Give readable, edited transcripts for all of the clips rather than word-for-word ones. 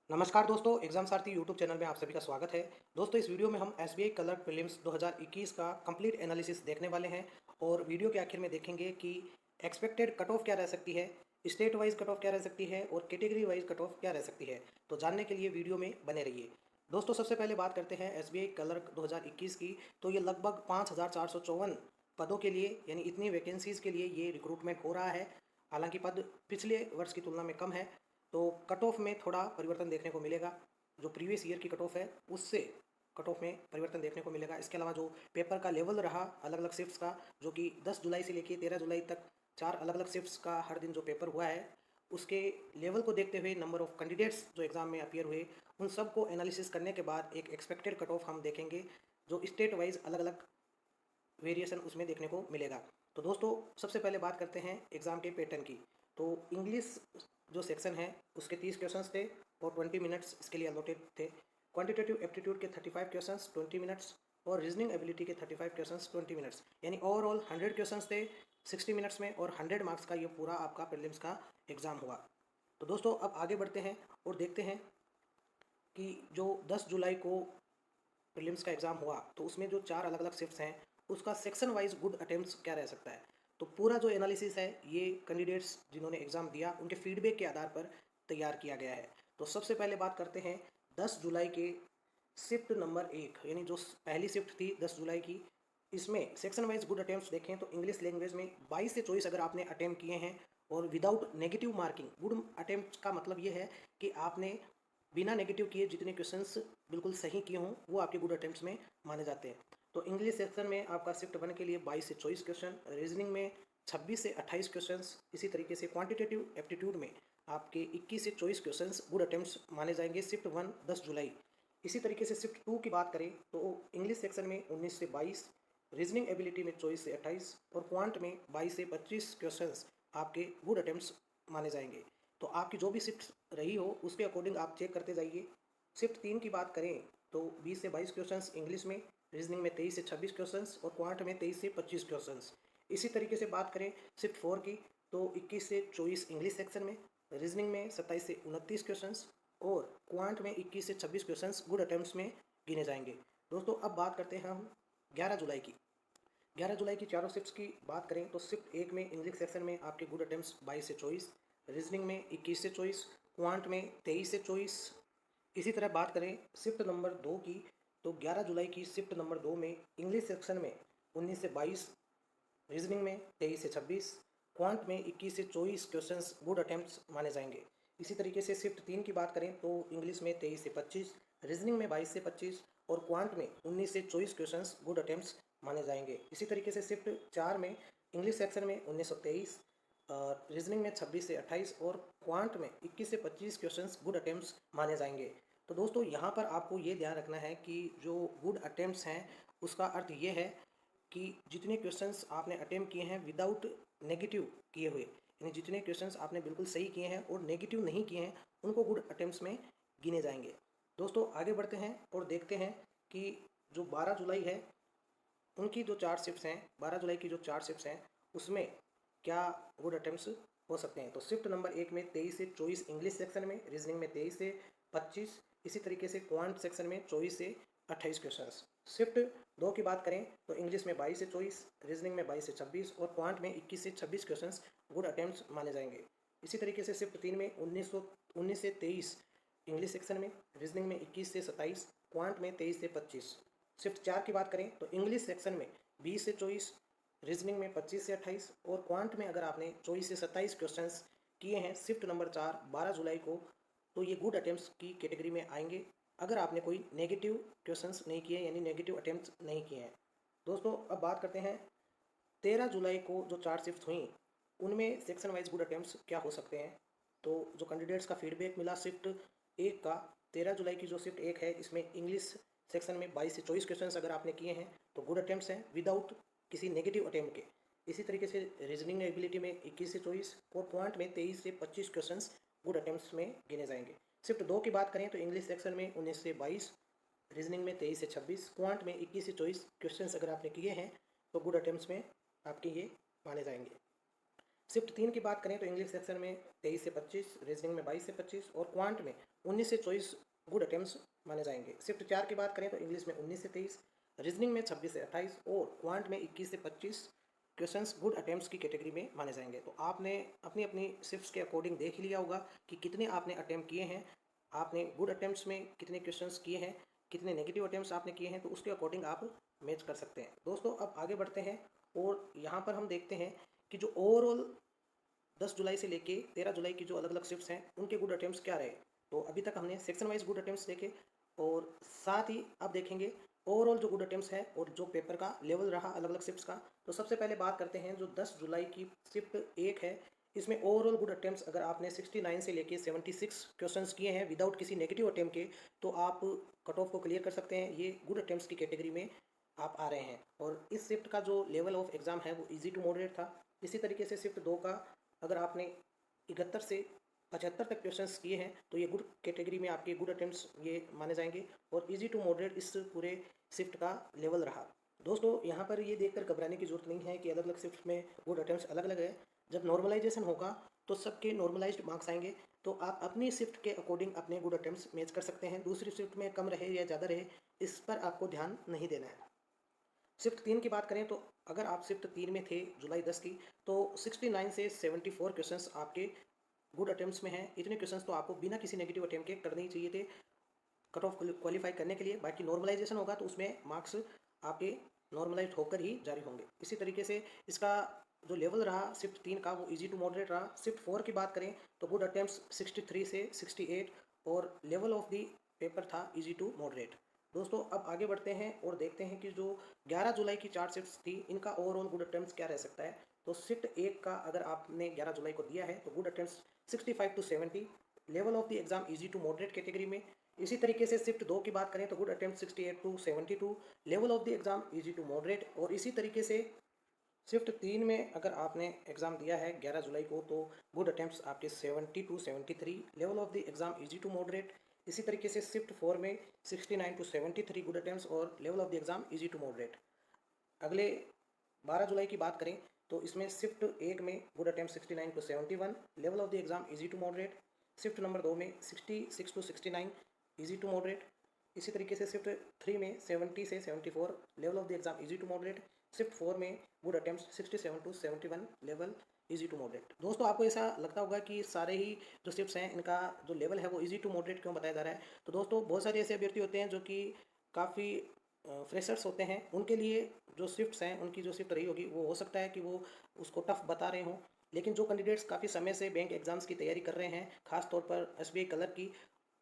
नमस्कार दोस्तों, एग्जाम सारथी YouTube channel में आप सभी का स्वागत है। दोस्तों, इस वीडियो में हम एसबीआई क्लर्क प्रीलिम्स 2021 का कंप्लीट एनालिसिस देखने वाले हैं और वीडियो के आखिर में देखेंगे कि एक्सपेक्टेड कट ऑफ क्या रह सकती है, स्टेट वाइज कट ऑफ क्या रह सकती है और कैटेगरी वाइज कट ऑफ क्या रह सकती है। तो जानने के लिए वीडियो में बने रहिए। दोस्तों, सबसे पहले बात करते हैं एसबीआई क्लर्क 2021 की। तो ये लगभग 5,454 पदों के लिए, यानी इतनी वैकेंसीज के लिए ये रिक्रूटमेंट हो रहा है। हालांकि पद पिछले वर्ष की तुलना में कम है, तो कट ऑफ में थोड़ा परिवर्तन देखने को मिलेगा। जो प्रीवियस ईयर की कट ऑफ है उससे कट ऑफ में परिवर्तन देखने को मिलेगा। इसके अलावा जो पेपर का लेवल रहा अलग अलग शिफ्ट्स का, जो कि 10 जुलाई से लेकर 13 जुलाई तक 4 अलग अलग शिफ्ट्स का हर दिन जो पेपर हुआ है, उसके लेवल को देखते हुए नंबर ऑफ कैंडिडेट्स जो एग्ज़ाम में अपियर हुए, उन सब को एनालिसिस करने के बाद एक एक्सपेक्टेड कट ऑफ हम देखेंगे जो स्टेट वाइज अलग अलग वेरिएशन उसमें देखने को मिलेगा। तो दोस्तों, सबसे पहले बात करते हैं एग्ज़ाम के पैटर्न की। तो इंग्लिश जो सेक्शन है उसके 30 क्वेश्चंस थे और 20 मिनट्स इसके लिए अलॉटेड थे। क्वांटिटेटिव एप्टीट्यूड के 35 क्वेश्चंस 20 मिनट्स और रीजनिंग एबिलिटी के 35 क्वेश्चंस 20 मिनट्स, यानी ओवरऑल 100 क्वेश्चंस थे 60 मिनट्स में और 100 मार्क्स का ये पूरा आपका प्रीलिम्स का एग्ज़ाम हुआ। तो दोस्तों, अब आगे बढ़ते हैं और देखते हैं कि जो 10 जुलाई को प्रीलिम्स का एग्ज़ाम हुआ तो उसमें जो 4 अलग अलग शिफ्ट्स हैं उसका सेक्शन वाइज गुड अटेम्प्ट्स क्या रह सकता है। तो पूरा जो एनालिसिस है ये कैंडिडेट्स जिन्होंने एग्ज़ाम दिया उनके फीडबैक के आधार पर तैयार किया गया है। तो सबसे पहले बात करते हैं 10 जुलाई के शिफ्ट नंबर 1, यानी जो पहली शिफ्ट थी 10 जुलाई की। इसमें सेक्शन वाइज गुड अटेम्प्ट्स देखें तो इंग्लिश लैंग्वेज में 22 से 24 अगर आपने अटेम्प्ट किए हैं और without negative marking. Good attempt का मतलब ये है कि आपने बिना नेगेटिव किए जितने क्वेश्चंस बिल्कुल सही किए हों वो आपके गुड अटेम्प्ट्स में माने जाते हैं। तो इंग्लिश सेक्शन में आपका शिफ्ट 1 के लिए 22 से 24 क्वेश्चन, रीजनिंग में 26 से 28 क्वेश्चंस, इसी तरीके से क्वांटिटेटिव एप्टीट्यूड में आपके 21 से 24 क्वेश्चंस गुड अटेम्प्ट्स माने जाएंगे शिफ्ट 1 10 जुलाई। इसी तरीके से शिफ्ट 2 की बात करें तो इंग्लिश सेक्शन में 19 से 22, रीजनिंग एबिलिटी में 24 से 28 और क्वांट में 22 से 25 क्वेश्चंस आपके गुड अटेम्प्ट्स माने जाएंगे। तो आपकी जो भी शिफ्ट रही हो उसके अकॉर्डिंग आप चेक करते जाइए। शिफ्ट 3 की बात करें तो 20 से 22 क्वेश्चंस इंग्लिश में, रीजनिंग में 23 से 26 क्वेश्चंस और क्वांट में 23 से 25 क्वेश्चंस। इसी तरीके से बात करें शिफ्ट 4 की तो 21 से 24 इंग्लिश सेक्शन में, रीजनिंग में 27 से 29 क्वेश्चंस और क्वांट में 21 से 26 क्वेश्चंस गुड अटेम्प्ट्स में गिने जाएंगे। दोस्तों, अब बात करते हैं हम 11 जुलाई की। 11 जुलाई की चारों शिफ्ट्स की बात करें तो शिफ्ट 1 में इंग्लिश सेक्शन में आपके गुड अटेम्प्ट्स 22 से 24, रीजनिंग में 21 से 24, क्वांट में 23 से 24। इसी तरह बात करें शिफ्ट नंबर 2 की तो 11 जुलाई की शिफ्ट नंबर 2 में इंग्लिश सेक्शन में 19 से 22, रीजनिंग में 23 से 26, क्वांट में 21 से 24 क्वेश्चंस गुड अटेम्प्ट्स माने जाएंगे। इसी तरीके से शिफ्ट 3 की बात करें तो इंग्लिश में 23 से 25, रीजनिंग में 22 से 25 और क्वांट में 19 से 24 क्वेश्चंस गुड अटेम्प्ट्स माने जाएंगे। इसी तरीके से शिफ्ट 4 में इंग्लिश सेक्शन में 1923, रीजनिंग में 26 से 28 और क्वांट में 21 से 25 क्वेश्चंस गुड अटेम्प्ट्स माने जाएंगे। तो दोस्तों, यहाँ पर आपको ये ध्यान रखना है कि जो गुड अटेम्प्ट्स हैं उसका अर्थ ये है कि जितने क्वेश्चंस आपने अटेम्प्ट किए हैं विदाउट नेगेटिव किए हुए, यानी जितने क्वेश्चंस आपने बिल्कुल सही किए हैं और नेगेटिव नहीं किए हैं उनको गुड अटेम्प्ट्स में गिने जाएंगे। दोस्तों, आगे बढ़ते हैं और देखते हैं कि जो 12 जुलाई है उनकी जो 4 शिफ्ट्स हैं, 12 जुलाई की जो 4 शिफ्ट्स हैं उसमें क्या गुड अटेम्प्ट्स हो सकते हैं। तो शिफ्ट नंबर 1 में 23 से 24 इंग्लिश सेक्शन में, रीजनिंग में 23 से 25, इसी तरीके से क्वांट सेक्शन में 24 से 28 क्वेश्चंस। शिफ्ट 2 की बात करें तो इंग्लिश में 22 से 24, रीजनिंग में 22 से 26 और क्वांट में 21 से 26 क्वेश्चंस गुड अटेम्प्ट्स माने जाएंगे। इसी तरीके से शिफ्ट 3 में 19 से 23 इंग्लिश सेक्शन में, रीजनिंग में 21 से 27, क्वांट में 23 से 25। शिफ्ट 4 की बात करें तो इंग्लिश सेक्शन में 20 से 24, रीजनिंग में 25 से 28 और क्वांट में अगर आपने 24 से 27 क्वेश्चंस किए हैं शिफ्ट नंबर 4 12 जुलाई को, तो ये गुड अटेम्प्ट्स की कैटेगरी में आएंगे अगर आपने कोई नेगेटिव क्वेश्चंस नहीं किए, यानी नेगेटिव अटेम्प्ट्स नहीं किए हैं। दोस्तों, अब बात करते हैं 13 जुलाई को जो 4 शिफ्ट हुई उनमें सेक्शन वाइज गुड अटेम्प्ट्स क्या हो सकते हैं। तो जो कैंडिडेट्स का फीडबैक मिला शिफ्ट 1 का, 13 जुलाई की जो शिफ्ट 1 है इसमें इंग्लिश सेक्शन में 22 से 24 क्वेश्चंस अगर आपने किए हैं तो गुड अटेम्प्ट्स हैं विदाउट किसी नेगेटिव अटेम्प्ट के। इसी तरीके से रीजनिंग एबिलिटी में 21 से 24 और पॉइंट में 23 से 25 क्वेश्चंस गुड अटेम्प्ट्स में गिने जाएंगे। शिफ्ट 2 की बात करें तो इंग्लिश सेक्शन में 19 से 22, रीजनिंग में 23 से 26, क्वांट में 21 से 24 क्वेश्चंस अगर आपने किए हैं तो गुड अटेम्प्ट्स में आपके ये माने जाएंगे। शिफ्ट 3 की बात करें तो इंग्लिश सेक्शन में 23 से 25, रीजनिंग में 22 से 25 और क्वांट में 19 से 24 गुड अटेम्प्ट्स माने जाएंगे। शिफ्ट 4 की बात करें तो इंग्लिश में 19 से 23, रीजनिंग में 26 से 28 और क्वांट में 21 से 25 क्वेश्चंस गुड अटेम्प्ट्स की कैटेगरी में माने जाएंगे। तो आपने अपनी अपनी शिफ्ट्स के अकॉर्डिंग देख ही लिया होगा कि कितने आपने अटेम्प्ट किए हैं, आपने गुड अटेम्प्ट्स में कितने क्वेश्चंस किए हैं, कितने नेगेटिव अटेम्प्ट्स आपने किए हैं, तो उसके अकॉर्डिंग आप मैच कर सकते हैं। दोस्तों अब आगे बढ़ते हैं और यहाँ पर हम देखते हैं कि जो ओवरऑल 10 जुलाई से लेके 13 जुलाई की जो अलग अलग शिफ्ट्स हैं उनके गुड अटेम्प्ट्स क्या रहे। तो अभी तक हमने सेक्शन वाइज गुड अटेम्प्ट्स देखे और साथ ही अब देखेंगे ओवरऑल जो गुड अटेम्प्ट्स है और जो पेपर का लेवल रहा अलग अलग शिफ्ट्स का। तो सबसे पहले बात करते हैं जो 10 जुलाई की शिफ्ट 1 है, इसमें ओवरऑल गुड अटेम्प्ट्स अगर आपने 69 से लेके 76 क्वेश्चंस किए हैं विदाउट किसी नेगेटिव अटेम्प्ट के, तो आप कट ऑफ को क्लियर कर सकते हैं। ये गुड अटेम्प्ट्स की कैटेगरी में आप आ रहे हैं। और इस शिफ्ट का जो लेवल ऑफ एग्ज़ाम है वो ईजी टू मॉडरेट था। इसी तरीके से शिफ्ट 2 का अगर आपने 71 से 75 तक क्वेश्चंस किए हैं तो ये गुड कैटेगरी में आपके गुड अटेम्प्ट्स ये माने जाएंगे और इजी टू मॉडरेट इस पूरे शिफ्ट का लेवल रहा। दोस्तों यहाँ पर ये देखकर घबराने की जरूरत नहीं है कि अलग अलग शिफ्ट में गुड अटेम्प्ट्स अलग अलग है। जब नॉर्मलाइजेशन होगा तो सबके नॉर्मलाइज्ड मार्क्स आएंगे, तो आप अपनी शिफ्ट के अकॉर्डिंग अपने गुड अटेम्प्ट्स मैच कर सकते हैं। दूसरी शिफ्ट में कम रहे या ज़्यादा रहे इस पर आपको ध्यान नहीं देना है। शिफ्ट 3 की बात करें तो अगर आप शिफ्ट 3 में थे जुलाई 10 की, तो 69 से 74 क्वेश्चंस आपके गुड अटेम्प्ट्स में हैं। इतने क्वेश्चंस तो आपको बिना किसी नेगेटिव अटेम्प्ट के करने ही चाहिए थे कट ऑफ क्वालिफाई करने के लिए। बाकी नॉर्मलाइजेशन होगा तो उसमें मार्क्स आपके नॉर्मलाइज होकर ही जारी होंगे। इसी तरीके से इसका जो लेवल रहा शिफ्ट 3 का वो इजी टू मॉडरेट रहा। शिफ्ट 4 की बात करें तो गुड अटेम्प्ट्स 63 से 68 और लेवल ऑफ दी पेपर था इजी टू मॉडरेट। दोस्तों अब आगे बढ़ते हैं और देखते हैं कि जो 11 जुलाई की 4 शिफ्ट्स थी इनका ओवरऑल गुड अटेम्प्ट्स क्या रह सकता है। तो शिफ्ट 1 का अगर आपने 11 जुलाई को दिया है तो good attempts 65 to 70, level of the exam easy to moderate category में। इसी तरीके से शिफ्ट 2 की बात करें तो good attempt 68 to 72, level of the exam easy to moderate. और इसी तरीके से शिफ्ट 3 में अगर आपने एग्जाम दिया है 11 जुलाई को तो गुड अटेम्प्ट्स आपके 70 to 73, level of the exam easy to moderate. इसी तरीके से शिफ्ट 4 में 69 टू 73 गुड अटेम्प्ट्स और level of the exam easy to moderate. अगले 12 जुलाई की बात करें तो इसमें शिफ्ट 1 में good attempt 69 to 71, level of the exam easy to moderate. Shift number 2 में 66 टू 69 इजी टू मॉडरेट। इसी तरीके से शिफ्ट 3 में 70 से 74, level of the exam easy to moderate. Shift 4 में good attempt 67 to 71, level easy to moderate. दोस्तों आपको ऐसा लगता होगा कि सारे ही जो शिफ्ट्स हैं इनका जो लेवल है वो इजी टू मॉडरेट क्यों बताया जा रहा है। तो दोस्तों बहुत सारे ऐसे अभ्यर्थी होते हैं जो कि काफ़ी फ्रेशर्स होते हैं, उनके लिए जो शिफ्ट्स हैं उनकी जो शिफ्ट रही होगी वो हो सकता है कि वो उसको टफ बता रहे हों। लेकिन जो कैंडिडेट्स काफ़ी समय से बैंक एग्जाम्स की तैयारी कर रहे हैं, खास तौर पर एसबीआई कलर की,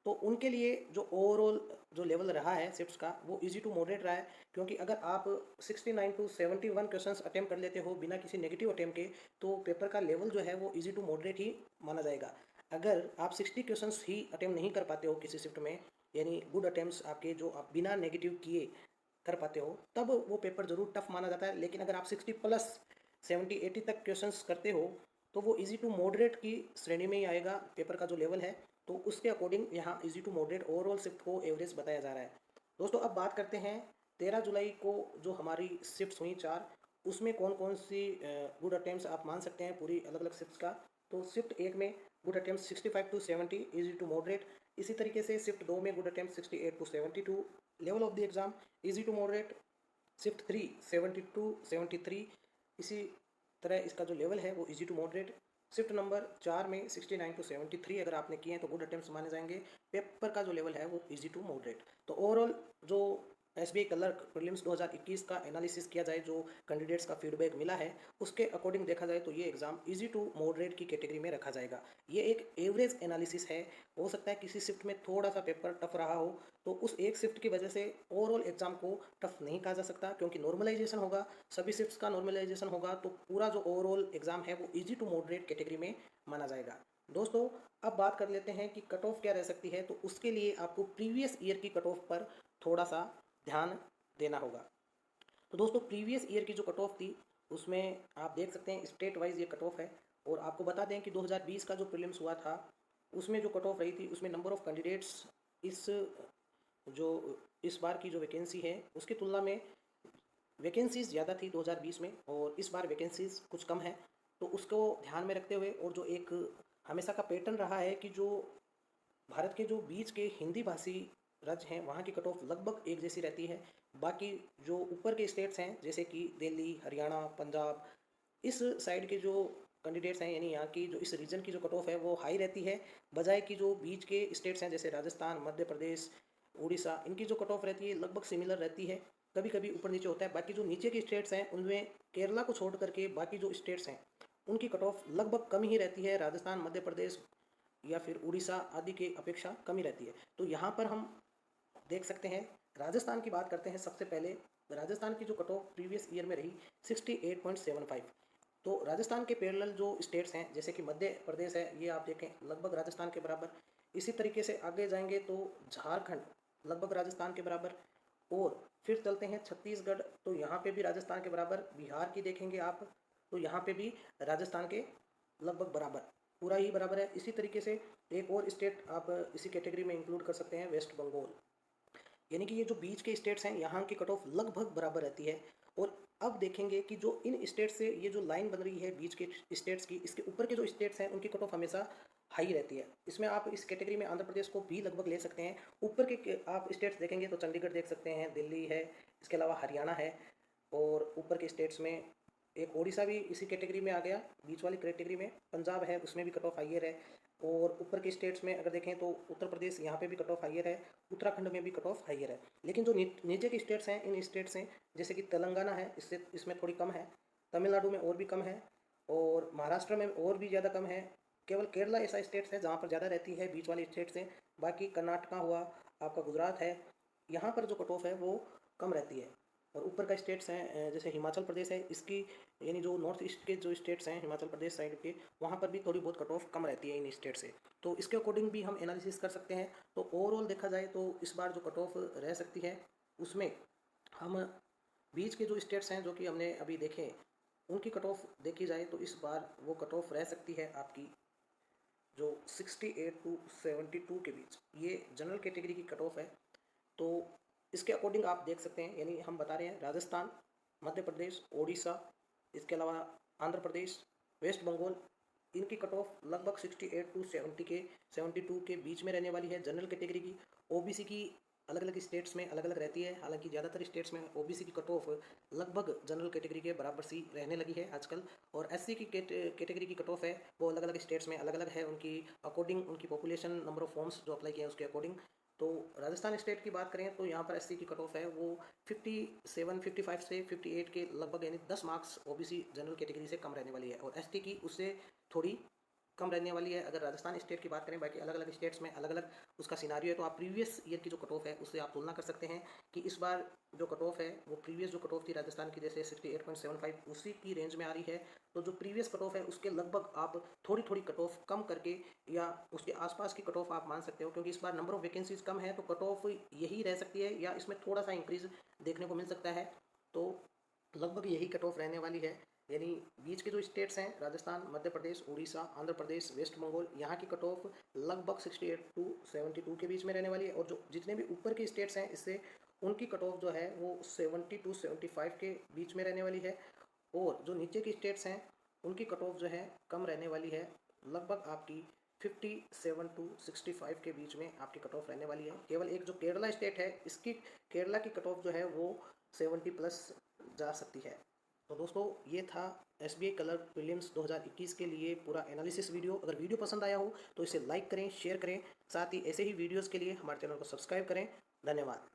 तो उनके लिए जो ओवरऑल जो लेवल रहा है शिफ्ट्स का वो इजी टू मॉडरेट रहा है। क्योंकि अगर आप 69 टू 71 क्वेश्चंस अटेम्प्ट कर लेते हो बिना किसी नेगेटिव अटेम्प्ट के, तो पेपर का लेवल जो है वो इजी टू मॉडरेट ही माना जाएगा। अगर आप 60 क्वेश्चंस ही अटेम्प्ट नहीं कर पाते हो किसी शिफ्ट में, यानी गुड अटेम्प्ट्स आपके जो आप बिना नेगेटिव किए कर पाते हो, तब वो पेपर ज़रूर टफ माना जाता है। लेकिन अगर आप 60 प्लस 70-80 तक क्वेश्चंस करते हो तो वो इजी टू मॉडरेट की श्रेणी में ही आएगा पेपर का जो लेवल है। तो उसके अकॉर्डिंग यहाँ easy to moderate overall shift को एवरेज बताया जा रहा है। दोस्तों अब बात करते हैं 13 जुलाई को जो हमारी शिफ्ट्स हुई 4, उसमें कौन कौन सी गुड अटेम्प्ट्स आप मान सकते हैं पूरी अलग अलग शिफ्ट्स का। तो शिफ्ट 1 में good attempt 65 to 70 easy to moderate. इसी तरीके से शिफ्ट 2 में good attempt 68 to 72, level of the exam easy to moderate. Shift 3 70 to 73, इसी तरह इसका जो लेवल है वो easy to moderate. Shift number 4 में 69 टू 73 अगर आपने किए हैं तो गुड अटेम्प्ट्स माने जाएंगे। पेपर का जो लेवल है वो इजी टू मॉडरेट। तो ओवरऑल जो एसबीआई क्लर्क प्रीलिम्स 2021 का एनालिसिस किया जाए, जो कैंडिडेट्स का फीडबैक मिला है उसके अकॉर्डिंग देखा जाए तो ये एग्जाम इजी टू मॉडरेट की कैटेगरी में रखा जाएगा। ये एक एवरेज एनालिसिस है। हो सकता है किसी शिफ्ट में थोड़ा सा पेपर टफ रहा हो, तो उस एक शिफ्ट की वजह से ओवरऑल एग्जाम को टफ नहीं कहा जा सकता, क्योंकि नॉर्मलाइजेशन होगा, सभी शिफ्ट्स का नॉर्मलाइजेशन होगा, तो पूरा जो ओवरऑल एग्जाम है वो इजी टू मॉडरेट कैटेगरी में माना जाएगा। दोस्तों अब बात कर लेते हैं कि कट ऑफ क्या रह सकती है। तो उसके लिए आपको प्रीवियस ईयर की कट ऑफ पर थोड़ा सा ध्यान देना होगा। तो दोस्तों प्रीवियस ईयर की जो कट ऑफ थी उसमें आप देख सकते हैं स्टेट वाइज ये कट ऑफ है। और आपको बता दें कि 2020 का जो प्रीलिम्स हुआ था उसमें जो कट ऑफ रही थी उसमें नंबर ऑफ़ कैंडिडेट्स इस जो इस बार की जो वैकेंसी है उसकी तुलना में वैकेंसीज़ ज़्यादा थी 2020 में, और इस बार वैकेंसीज़ कुछ कम है। तो उसको ध्यान में रखते हुए और जो एक हमेशा का पैटर्न रहा है कि जो भारत के जो बीच के हिंदी भाषी राज्य हैं वहाँ की कट ऑफ लगभग एक जैसी रहती है। बाकी जो ऊपर के स्टेट्स हैं जैसे कि दिल्ली, हरियाणा, पंजाब, इस साइड के जो कैंडिडेट्स हैं यानी यहाँ की जो इस रीजन की जो कट ऑफ है वो हाई रहती है, बजाय कि जो बीच के स्टेट्स हैं जैसे राजस्थान, मध्य प्रदेश, उड़ीसा, इनकी जो कट ऑफ रहती है लगभग सिमिलर रहती है, कभी कभी ऊपर नीचे होता है। बाकी जो नीचे के स्टेट्स हैं उनमें केरला को छोड़ करके बाकी जो स्टेट्स हैं उनकी कट ऑफ लगभग कम ही रहती है, राजस्थान, मध्य प्रदेश या फिर उड़ीसा आदि की अपेक्षा कम ही रहती है। तो यहाँ पर हम देख सकते हैं, राजस्थान की बात करते हैं। सबसे पहले राजस्थान की जो कट ऑफ प्रीवियस ईयर में रही 68.75। तो राजस्थान के पैरेलल जो स्टेट्स हैं जैसे कि मध्य प्रदेश है, ये आप देखें लगभग राजस्थान के बराबर। इसी तरीके से आगे जाएंगे तो झारखंड लगभग राजस्थान के बराबर, और फिर चलते हैं छत्तीसगढ़, तो यहाँ पे भी राजस्थान के बराबर। बिहार की देखेंगे आप तो यहाँ पे भी राजस्थान के लगभग बराबर, पूरा ही बराबर है। इसी तरीके से एक और स्टेट आप इसी कैटेगरी में इंक्लूड कर सकते हैं, वेस्ट बंगाल। यानी कि ये जो बीच के स्टेट्स हैं यहाँ की कट ऑफ लगभग बराबर रहती है। और अब देखेंगे कि जो इन स्टेट से ये जो लाइन बन रही है बीच के स्टेट्स की, इसके ऊपर के जो स्टेट्स हैं उनकी कट ऑफ हमेशा हाई रहती है। इसमें आप इस कैटेगरी में आंध्र प्रदेश को भी लगभग ले सकते हैं। ऊपर के आप स्टेट्स देखेंगे तो चंडीगढ़ देख सकते हैं, दिल्ली है, इसके अलावा हरियाणा है, और ऊपर के स्टेट्स में एक ओडिशा भी इसी कैटेगरी में आ गया, बीच वाली कैटेगरी में। पंजाब है, उसमें भी कट ऑफ हाइयर है। और ऊपर के स्टेट्स में अगर देखें तो उत्तर प्रदेश, यहाँ पे भी कट ऑफ हाइयर है, उत्तराखंड में भी कट ऑफ हाइयर है। लेकिन जो नीचे के स्टेट्स हैं, इन स्टेट्स हैं जैसे कि तेलंगाना है, इसमें थोड़ी कम है, तमिलनाडु में और भी कम है, और महाराष्ट्र में और भी ज़्यादा कम है। केवल केरला ऐसा स्टेट्स है जहाँ पर ज़्यादा रहती है, बीच वाले स्टेट्स हैं। बाकी कर्नाटका हुआ, आपका गुजरात है, यहाँ पर जो कट ऑफ है वो कम रहती है। और ऊपर का स्टेट्स हैं जैसे हिमाचल प्रदेश है, इसकी यानी जो नॉर्थ ईस्ट के जो स्टेट्स हैं हिमाचल प्रदेश साइड के, वहाँ पर भी थोड़ी बहुत कट ऑफ कम रहती है इन स्टेट से। तो इसके अकॉर्डिंग भी हम एनालिसिस कर सकते हैं। तो ओवरऑल देखा जाए तो इस बार जो कट ऑफ रह सकती है उसमें हम बीच के जो स्टेट्स हैं जो कि हमने अभी देखे, उनकी कट ऑफ देखी जाए तो इस बार वो कट ऑफ रह सकती है आपकी जो 68 टू 72 के बीच। ये जनरल कैटेगरी की कट ऑफ है। तो इसके अकॉर्डिंग आप देख सकते हैं, यानी हम बता रहे हैं राजस्थान, मध्य प्रदेश, ओडिशा, इसके अलावा आंध्र प्रदेश, वेस्ट बंगाल, इनकी कट ऑफ लगभग 68 टू 72 के बीच में रहने वाली है जनरल कैटेगरी की। ओबीसी की अलग अलग स्टेट्स में अलग अलग रहती है, हालांकि ज़्यादातर स्टेट्स में ओबीसी की कट ऑफ लगभग जनरल कैटेगरी के बराबर सी रहने लगी है आजकल। और एससी की कैटेगरी की कट ऑफ है वो अलग अलग स्टेट्स में अलग अलग है, उनकी अकॉर्डिंग, उनकी पॉपुलेशन, नंबर ऑफ फॉर्म्स जो अप्लाई किया है उसके अकॉर्डिंग। तो राजस्थान स्टेट की बात करें तो यहाँ पर एससी की कट ऑफ है वो 57, 55 से 58 के लगभग, यानी 10 मार्क्स ओबीसी जनरल कैटेगरी से कम रहने वाली है। और एसटी की उससे थोड़ी कम रहने वाली है अगर राजस्थान स्टेट की बात करें। बाकी अलग अलग स्टेट्स में अलग अलग उसका सिनारियो है। तो आप प्रीवियस ईयर की जो कट ऑफ है उससे आप तुलना कर सकते हैं कि इस बार जो कट ऑफ है वो प्रीवियस जो कट ऑफ थी राजस्थान की जैसे 68.75 उसी की रेंज में आ रही है। तो जो प्रीवियस कट ऑफ है उसके लगभग आप थोड़ी थोड़ी कट ऑफ कम करके या उसके आसपास की कट ऑफ आप मान सकते हो, क्योंकि इस बार नंबर ऑफ वैकेंसीज कम है तो कट ऑफ यही रह सकती है या इसमें थोड़ा सा इंक्रीज देखने को मिल सकता है। तो लगभग यही कट ऑफ रहने वाली है। यानी बीच के जो स्टेट्स हैं राजस्थान, मध्य प्रदेश, उड़ीसा, आंध्र प्रदेश, वेस्ट बंगाल, यहाँ की कट ऑफ लगभग 68 टू 72 के बीच में रहने वाली है। और जो जितने भी ऊपर के स्टेट्स हैं इससे उनकी कट ऑफ जो है वो 70 टू 75 के बीच में रहने वाली है। और जो नीचे की स्टेट्स हैं उनकी कट ऑफ जो है कम रहने वाली है, लगभग आपकी 57 टू 65 के बीच में आपकी कट ऑफ रहने वाली है। केवल एक जो केरला स्टेट है, इसकी केरला की कट ऑफ जो है वो 70 प्लस जा सकती है। तो दोस्तों ये था एसबीआई कलर प्रीलिम्स 2021 के लिए पूरा एनालिसिस वीडियो। अगर वीडियो पसंद आया हो तो इसे लाइक करें, शेयर करें, साथ ही ऐसे ही वीडियोस के लिए हमारे चैनल को सब्सक्राइब करें। धन्यवाद।